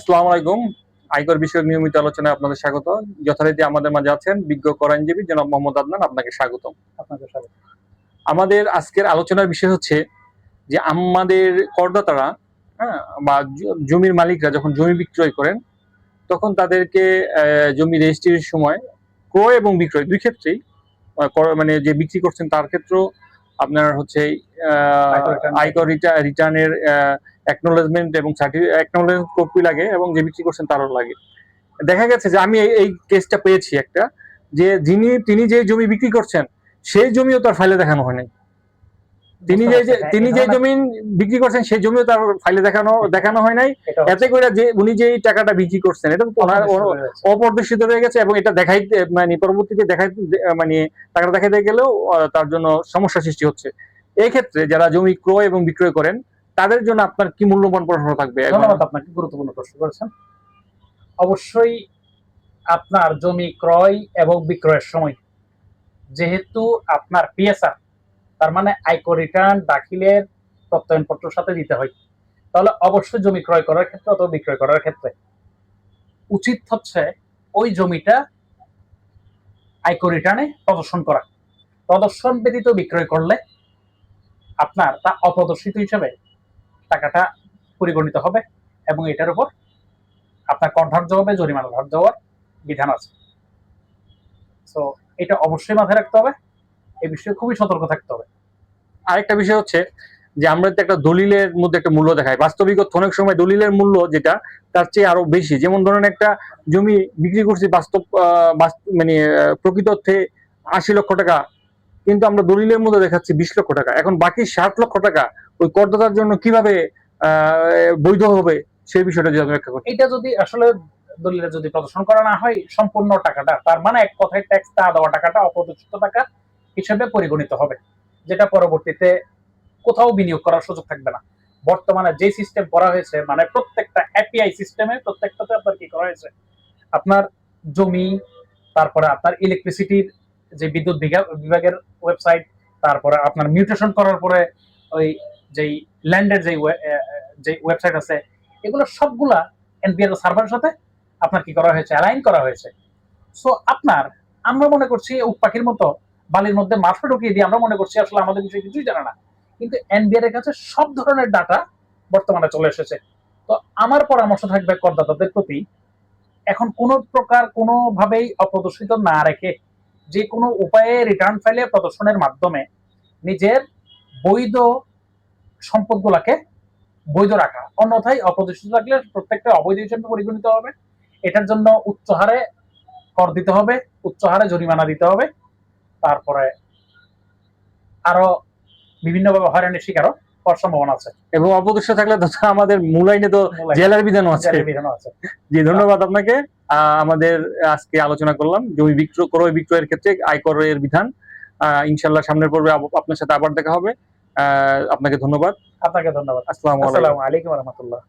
আসসালামু আলাইকুম। আয়কর বিষয়ক নিয়মিত আলোচনায় আপনাদের স্বাগত। যথারীতি আমাদের মাঝে আছেন বিজ্ঞ কর আইনজীবী জনাব মোহাম্মদ আদনান। আপনাকে স্বাগতম। আপনাকে স্বাগত। আমাদের আজকের আলোচনার বিষয় হচ্ছে যে আমাদের করদাতারা, হ্যাঁ, বা জমির মালিকরা যখন জমি বিক্রয় করেন তখন তাদেরকে জমি রেজিস্ট্রির সময় ক্রয় এবং বিক্রয় দুই ক্ষেত্রেই মানে যে বিক্রি করছেন তার ক্ষেত্রেও আপনার হচ্ছে আয়কর রিটার্নের অ্যাকনোলেজমেন্ট এবং অ্যাকনোলেজমেন্ট কপি লাগে এবং যে বিক্রি করছেন তারও লাগে। দেখা গেছে যে আমি এই কেসটা পেয়েছি একটা, যে তিনি যে জমি বিক্রি করছেন সেই জমিও তার ফাইলে দেখানো হয় নাই। তিনি যে জমি বিক্রি করছেন সেই জমিও তার ফাইলে দেখানো হয় নাই। এতে করে যে উনি যে টাকাটা বিক্রি করছেন এটা অপ্রদর্শিত রয়ে গেছে এবং এটা দেখাইতে মানে পরবর্তীতে মানে টাকাটা দেখাইতে গেলেও তার জন্য সমস্যা সৃষ্টি হচ্ছে। এই ক্ষেত্রে যারা জমি ক্রয় এবং বিক্রয় করেন তাদের জন্য আপনার কি মূল্যবান পরামর্শ থাকবে? ধন্যবাদ, আপনাকে গুরুত্বপূর্ণ প্রশ্ন করেছেন। অবশ্যই আপনার জমি ক্রয় এবং বিক্রয়ের সময় যেহেতু আপনার পিএসআর, তার মানে আয়কর রিটার্ন দাখিলের প্রত্যয়নপত্রের সাথে দিতে হয়, তাহলে অবশ্যই জমি ক্রয় করার ক্ষেত্রে অথবা বিক্রয় করার ক্ষেত্রে উচিত হচ্ছে ওই জমিটা আয়কর রিটার্নে প্রদর্শন করা। প্রদর্শন ব্যতীত বিক্রয় করলে আপনার তা অপ্রদর্শিত হিসেবে টাকাটা পরিগণিত হবে এবং এটার উপর আপনার কর ধার্য হবে, জরিমানা ধার্য হওয়ার বিধান আছে। তো এটা অবশ্যই মাথায় রাখতে হবে, এই বিষয়ে খুবই সতর্ক থাকতে হবে। আরেকটা বিষয় হচ্ছে যে আমরা তো একটা দলিলের মধ্যে একটা মূল্য দেখাই, বাস্তবিক অনেক সময় দলিলের মূল্য যেটা তার চেয়ে আরো বেশি। যেমন ধরেন একটা জমি বিক্রি করছি মানে প্রকৃত অর্থে ৮০ লক্ষ টাকা, কিন্তু আমরা দলিলের মধ্যে দেখাচ্ছি ২০ লক্ষ টাকা। এখন বাকি ৬০ লক্ষ টাকা ওই করদাতার জন্য কিভাবে বৈধ হবে সেই বিষয়টা যদি ব্যাখ্যা করি। এটা যদি আসলে দলিলে যদি প্রদর্শন করা না হয় সম্পূর্ণ টাকাটা, তার মানে এক কথায় ট্যাক্স না দেওয়া টাকাটা অপ্রদর্শিত টাকা হিসেবে পরিগণিত হবে, যেটা পরবর্তীতে কোথাও বিনিয়োগ করার সুযোগ থাকবে না। বর্তমানে যে সিস্টেম করা হয়েছে, মানে প্রত্যেকটা এপিআই সিস্টেমে প্রত্যেকটাতে আপনার কি করা হয়েছে, আপনার জমি, তারপরে আপনার ইলেকট্রিসিটির যে বিদ্যুৎ বিভাগের ওয়েবসাইট, তারপরে আপনার মিউটেশন করার পরে ওই যেই ল্যান্ডের যে ওয়েবসাইট আছে, এগুলো সবগুলা এনপিআর সার্ভারের সাথে আপনার কি করা হয়েছে, অ্যালাইন করা হয়েছে। সো আপনার, আমরা মনে করছি উট পাখির মতো বালির মধ্যে মাথা ঢুকিয়ে দিয়ে আমরা মনে করছি আসলে আমাদের বিষয়ে কিছুই জানে না, কিন্তু এনবিআর এর কাছে সব ধরনের ডাটা বর্তমানে চলে এসেছে। তো আমার পরামর্শ থাকবে করদাতাদের প্রতি, এখন কোনো প্রকার কোনোভাবেই অপ্রদর্শিত না রেখে যে কোনো উপায়ে রিটার্ন ফাইলে প্রদর্শনের মাধ্যমে নিজের বৈধ সম্পদগুলাকে বৈধ রাখা, অন্যথায় অপ্রদর্শিত থাকলে প্রত্যেকটা অবৈধ হিসেবে পরিগণিত হবে। এটার জন্য উচ্চ হারে কর দিতে হবে, উচ্চ হারে জরিমানা দিতে হবে, তারপরে আরো বিভিন্নভাবে হয়রানির শিকারও হওয়ার সম্ভাবনা আছে। এবং অপদর্শিত থাকলে তো আমাদের মূল আইনে তো জেলার বিধানও আছে। জি, ধন্যবাদ আপনাকে। আমাদের আজকে আলোচনা করলাম জমি ক্রয় বিক্রয়ের ক্ষেত্রে আয়করের বিধান। ইনশাল্লাহ সামনের পর্বে আপনার সাথে আবার দেখা হবে। আপনাকে ধন্যবাদ। আপনাকে ধন্যবাদ। আসসালামু আলাইকুম ওয়া রাহমাতুল্লাহ।